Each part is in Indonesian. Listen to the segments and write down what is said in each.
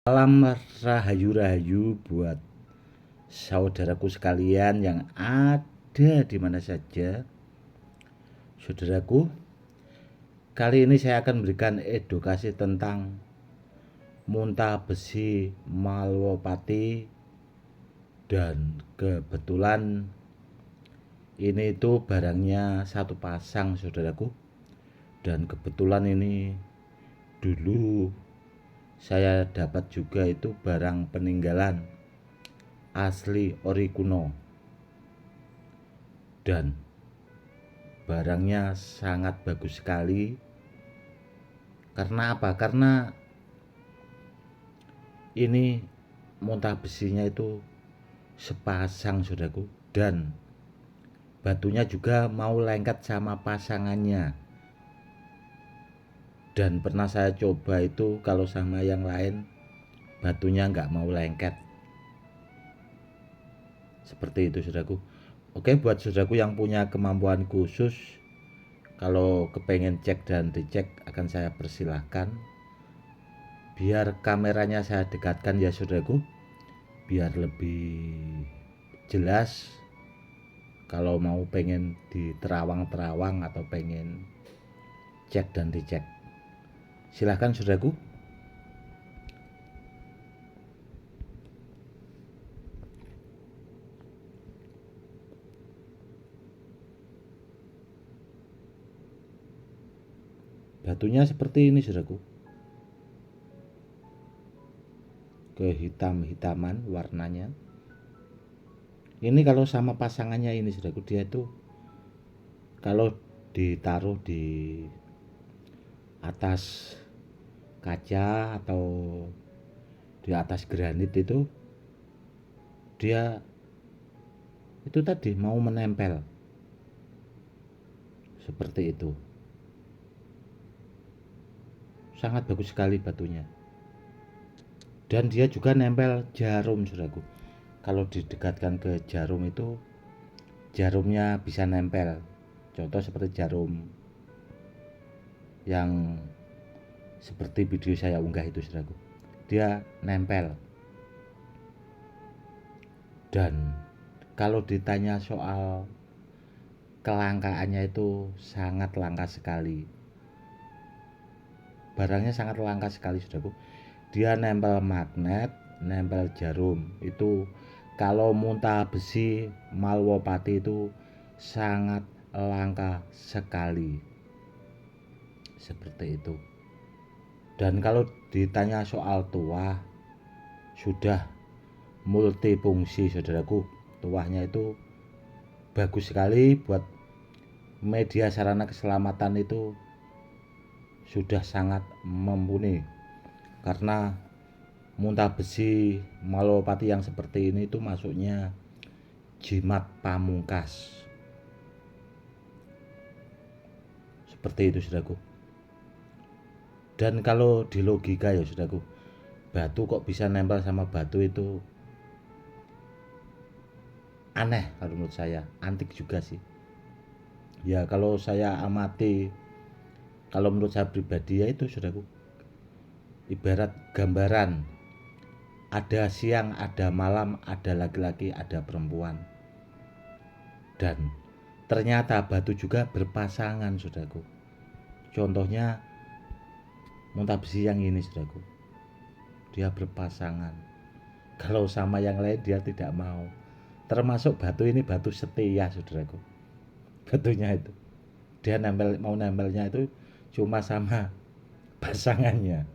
Salam rahayu-rahayu buat saudaraku sekalian yang ada di mana saja. Saudaraku, kali ini saya akan memberikan edukasi tentang muntah besi Malwopati, dan kebetulan ini itu barangnya satu pasang, saudaraku. Dan kebetulan ini dulu saya dapat juga itu barang peninggalan asli ori kuno, dan barangnya sangat bagus sekali. Karena apa? Karena ini muntah besinya itu sepasang, saudaraku, dan batunya juga mau lengket sama pasangannya. Dan pernah saya coba itu kalau sama yang lain batunya nggak mau lengket. Seperti itu, saudaraku. Oke, buat saudaraku yang punya kemampuan khusus, kalau kepengen cek dan dicek akan saya persilahkan. Biar kameranya saya dekatkan ya, saudaraku, biar lebih jelas. Kalau mau pengen di terawang-terawang atau pengen cek dan dicek, silahkan, saudaraku. Batunya seperti ini, saudaraku, kehitam-hitaman warnanya. Ini kalau sama pasangannya ini, saudaraku, dia itu kalau ditaruh di atas kaca atau di atas granit itu, dia itu tadi mau menempel seperti itu. Sangat bagus sekali batunya, dan dia juga nempel jarum, saudaraku. Kalau didekatkan ke jarum itu, jarumnya bisa nempel. Contoh seperti jarum yang seperti video saya unggah itu, saudaraku, dia nempel. Dan kalau ditanya soal kelangkaannya, itu sangat langka sekali. Barangnya sangat langka sekali, saudaraku. Dia nempel magnet, nempel jarum. Itu kalau muntah besi Malwopati itu sangat langka sekali. Seperti itu. Dan kalau ditanya soal tuah, sudah multifungsi, saudaraku. Tuahnya itu bagus sekali buat media sarana keselamatan, itu sudah sangat mumpuni. Karena muntah besi Malwopati yang seperti ini itu masuknya jimat pamungkas. Seperti itu, saudaraku. Dan kalau di logika ya, saudaraku, batu kok bisa nempel sama batu, itu aneh kalau menurut saya, antik juga sih. Ya kalau saya amati, kalau menurut saya pribadi ya itu, saudaraku, ibarat gambaran, ada siang, ada malam, ada laki-laki, ada perempuan. Dan ternyata batu juga berpasangan, saudaraku. Contohnya muntah besi yang ini, saudaraku, dia berpasangan. Kalau sama yang lain dia tidak mau. Termasuk batu ini batu setia, saudaraku. Batunya itu dia mau nempelnya itu cuma sama pasangannya.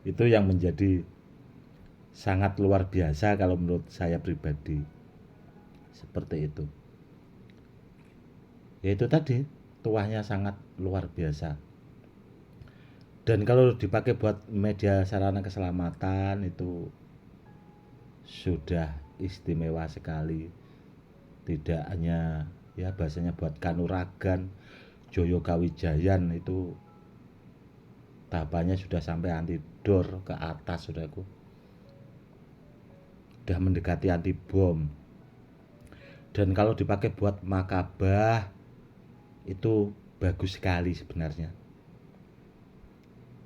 Itu yang menjadi sangat luar biasa kalau menurut saya pribadi. Seperti itu. Yaitu tadi, tuahnya sangat luar biasa. Dan kalau dipakai buat media sarana keselamatan, itu sudah istimewa sekali. Tidak hanya ya bahasanya buat kanuragan, Joyo Kawijayan, itu tahapannya sudah sampai anti dor ke atas, saudaraku. Sudah mendekati anti bom. Dan kalau dipakai buat makabah, itu bagus sekali sebenarnya.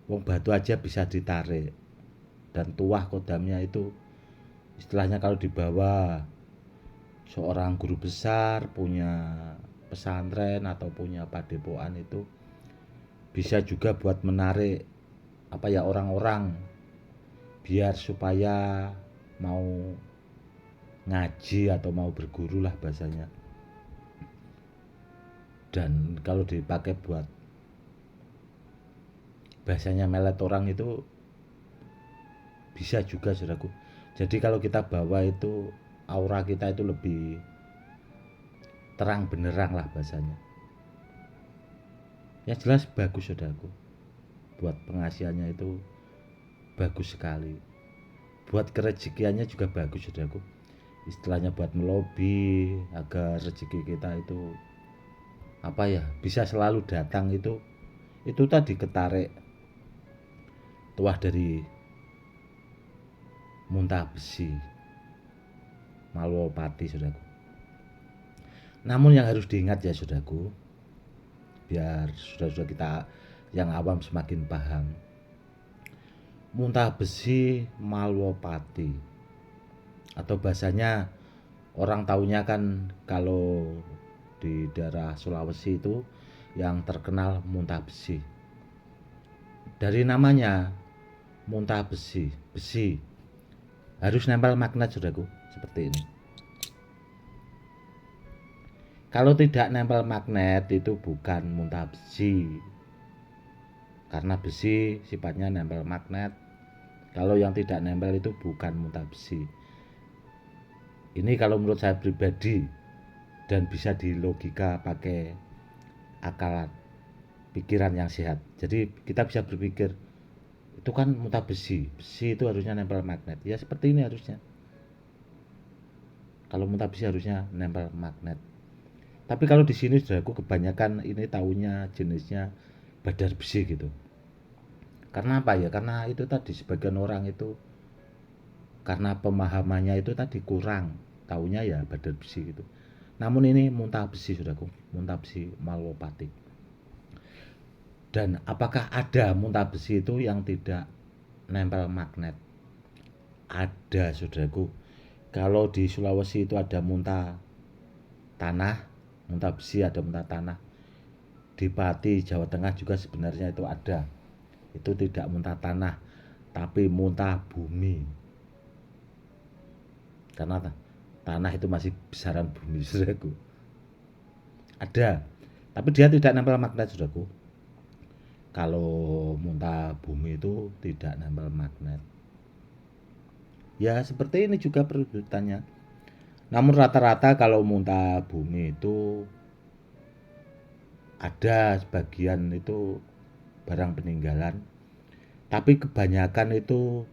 Wong batu aja bisa ditarik. dan tuah kodamnya itu istilahnya kalau dibawa seorang guru besar punya pesantren atau punya padepokan itu bisa juga buat menarik orang-orang biar supaya mau ngaji atau mau berguru lah bahasanya. Dan kalau dipakai buat bahasanya melet orang itu bisa juga saudaraku. Jadi kalau kita bawa itu aura kita itu lebih terang benderang lah bahasanya. Ya jelas bagus saudaraku. Buat pengasihannya itu bagus sekali. Buat kerezekiannya juga bagus saudaraku. Istilahnya buat melobi agar rezeki kita itu bisa selalu datang itu tadi ketarik tuah dari muntah besi Malwapati saudaraku. Namun yang harus diingat ya saudaraku, biar saudara-saudara kita yang awam semakin paham, muntah besi Malwapati atau bahasanya orang taunya kan kalau di daerah Sulawesi itu yang terkenal muntah besi. Dari namanya muntah besi, besi harus nempel magnet saudaraku, seperti ini. Kalau tidak nempel magnet itu bukan muntah besi, karena besi sifatnya nempel magnet. Kalau yang tidak nempel itu bukan muntah besi. Ini kalau menurut saya pribadi dan bisa dilogika pakai akal pikiran yang sehat. Jadi kita bisa berpikir itu kan muntah besi, besi itu harusnya nempel magnet. Ya seperti ini harusnya. Kalau muntah besi harusnya nempel magnet. Tapi kalau di sini saudaraku kebanyakan ini tahunya jenisnya badar besi gitu. Karena apa ya? Karena itu tadi sebagian orang itu karena pemahamannya itu tadi kurang, tahunya ya badar besi gitu. Namun ini muntah besi saudaraku, muntah besi Malwapati. Dan apakah ada muntah besi itu yang tidak nempel magnet? Ada saudaraku. Kalau di Sulawesi itu ada muntah tanah, muntah besi, ada muntah tanah. Di Pati, Jawa Tengah juga sebenarnya itu ada. Itu tidak muntah tanah, tapi muntah bumi. Karena tanah itu masih besaran bumi saudaraku. Ada, tapi dia tidak nempel magnet saudaraku. Kalau muntah bumi itu tidak nempel magnet. Ya seperti ini juga perebutannya. Namun rata-rata kalau muntah bumi itu ada sebagian itu barang peninggalan, tapi kebanyakan itu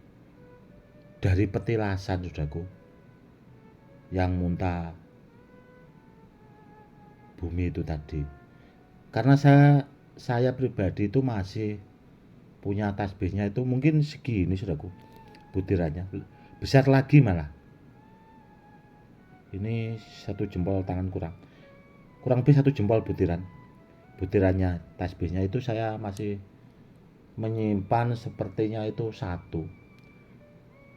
dari petilasan saudaraku yang muntah bumi itu tadi. Karena saya pribadi itu masih punya tasbihnya itu mungkin segini saudaraku butirannya, besar lagi malah. Ini satu jempol tangan kurang lebih satu jempol butirannya tasbihnya itu saya masih menyimpan sepertinya itu satu.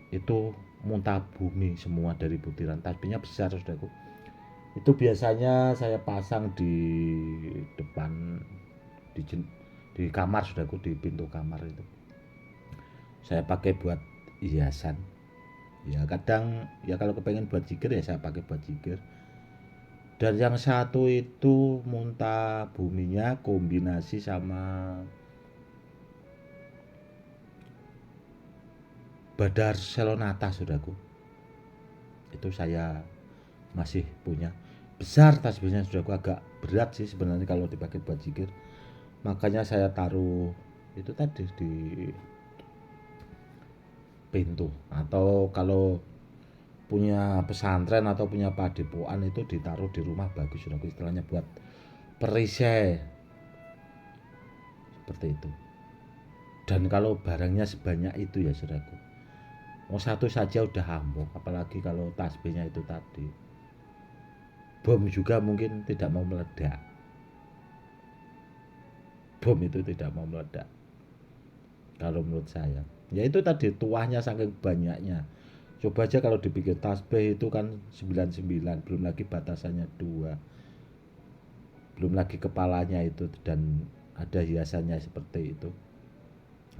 Itu muntah bumi semua dari butiran tasbihnya besar saudaraku. Itu biasanya saya pasang di depan di kamar saudaraku, di pintu kamar itu. Saya pakai buat hiasan. Ya kadang ya kalau kepengen buat zikir ya saya pakai buat zikir. Dan yang satu itu muntah buminya kombinasi sama badar selonata saudaraku. Itu saya masih punya. Besar tasbihnya saudaraku, agak berat sih sebenarnya kalau dipakai buat zikir. Makanya saya taruh itu tadi di pintu, atau kalau punya pesantren atau punya padepokan itu ditaruh di rumah bagus saudaraku, istilahnya buat perisai seperti itu. Dan kalau barangnya sebanyak itu ya saudaraku, mau satu saja udah hambok, apalagi kalau tasbihnya itu tadi. Bom juga mungkin tidak mau meledak. Bom itu tidak mau meledak kalau menurut saya. Ya itu tadi tuahnya saking banyaknya. Coba aja kalau dipikir tasbih itu kan 99, belum lagi batasannya 2, belum lagi kepalanya itu dan ada hiasannya seperti itu.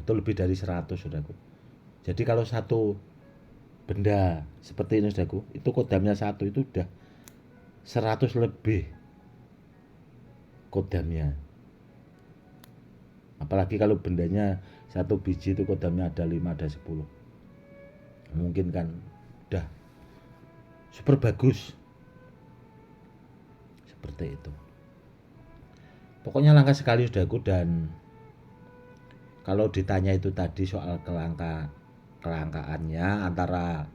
Itu lebih dari 100 saudaraku. Jadi kalau satu benda seperti ini saudaraku, itu kodamnya satu itu udah 100 lebih kodamnya. Apalagi kalau bendanya satu biji itu kodamnya ada 5, ada 10. Mungkin kan udah super bagus seperti itu. Pokoknya langka sekali saudaraku. Dan kalau ditanya itu tadi soal kelangkaannya antara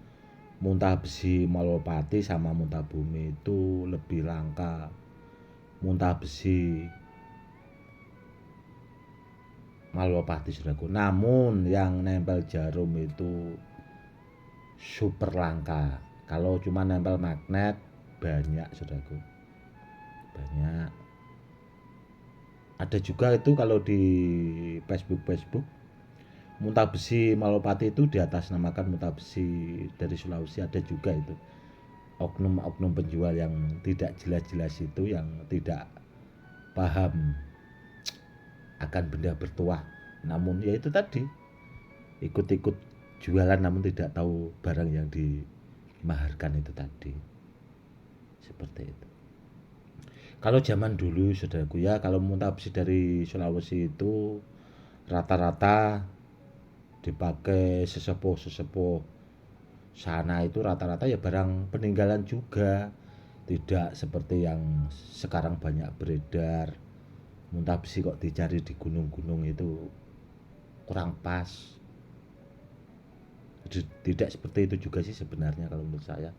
muntah besi Malopati sama muntah bumi, itu lebih langka muntah besi Malopati saudaraku. Namun yang nempel jarum itu super langka. Kalau cuma nempel magnet banyak saudaraku, banyak. Ada juga itu kalau di Facebook muntah besi Malopati itu di atas namakan muntah besi dari Sulawesi. Ada juga itu oknum-oknum penjual yang tidak jelas-jelas itu, yang tidak paham akan benda bertuah, namun ya itu tadi ikut-ikut jualan namun tidak tahu barang yang dimaharkan itu tadi, seperti itu. Kalau zaman dulu saudaraku ya, kalau muntah besi dari Sulawesi itu rata-rata dipakai sesepuh-sesepuh sana, itu rata-rata ya barang peninggalan juga, tidak seperti yang sekarang banyak beredar muntah besi kok dicari di gunung-gunung, itu kurang pas. Tidak seperti itu juga sih sebenarnya kalau menurut saya.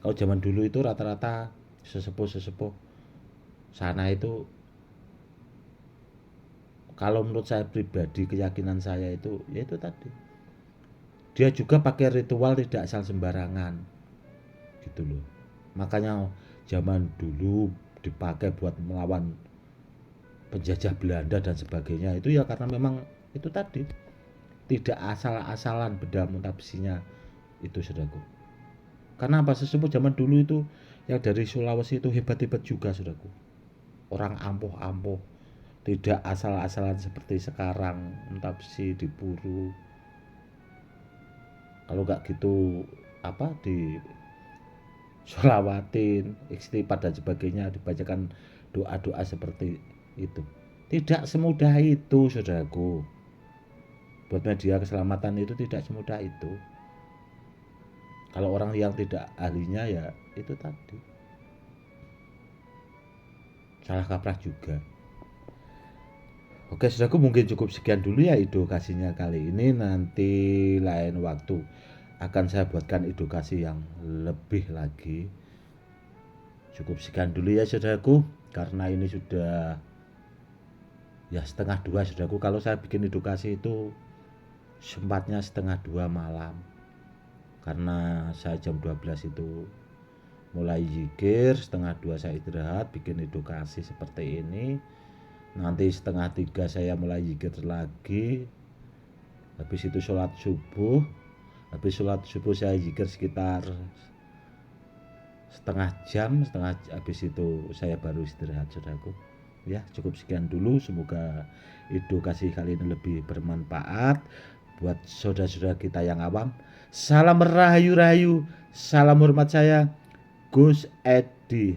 Kalau zaman dulu itu rata-rata sesepuh-sesepuh sana itu, kalau menurut saya pribadi, keyakinan saya itu ya itu tadi, dia juga pakai ritual tidak asal sembarangan gitu loh. Makanya zaman dulu dipakai buat melawan penjajah Belanda dan sebagainya, itu ya karena memang itu tadi tidak asal-asalan benda muntah besinya itu saudaraku. Karena apa, sesepuh zaman dulu itu yang dari Sulawesi itu hebat-hebat juga saudaraku, orang ampuh-ampuh, tidak asal-asalan seperti sekarang muntah besi diburu. Kalau nggak gitu apa, di sholawatin, istighfar dan sebagainya, dibacakan doa-doa seperti itu. Tidak semudah itu saudaraku. Buat media keselamatan itu tidak semudah itu. Kalau orang yang tidak ahlinya ya itu tadi, salah kaprah juga. Oke saudaraku, mungkin cukup sekian dulu ya edukasinya kali ini. Nanti lain waktu akan saya buatkan edukasi yang lebih lagi. Cukup sekian dulu ya saudaraku, karena ini sudah ya 1:30 saudaraku. Kalau saya bikin edukasi itu sempatnya 1:30 malam, karena saya jam 12 itu mulai zikir, 1:30 saya istirahat bikin edukasi seperti ini. Nanti 2:30 saya mulai zikir lagi, habis itu sholat subuh. Habis sholat subuh saya zikir sekitar setengah jam, habis itu saya baru istirahat saudaraku. Ya cukup sekian dulu, semoga edukasi kali ini lebih bermanfaat buat saudara-saudara kita yang awam. Salam rahayu-rahayu, salam hormat saya Gus Edi.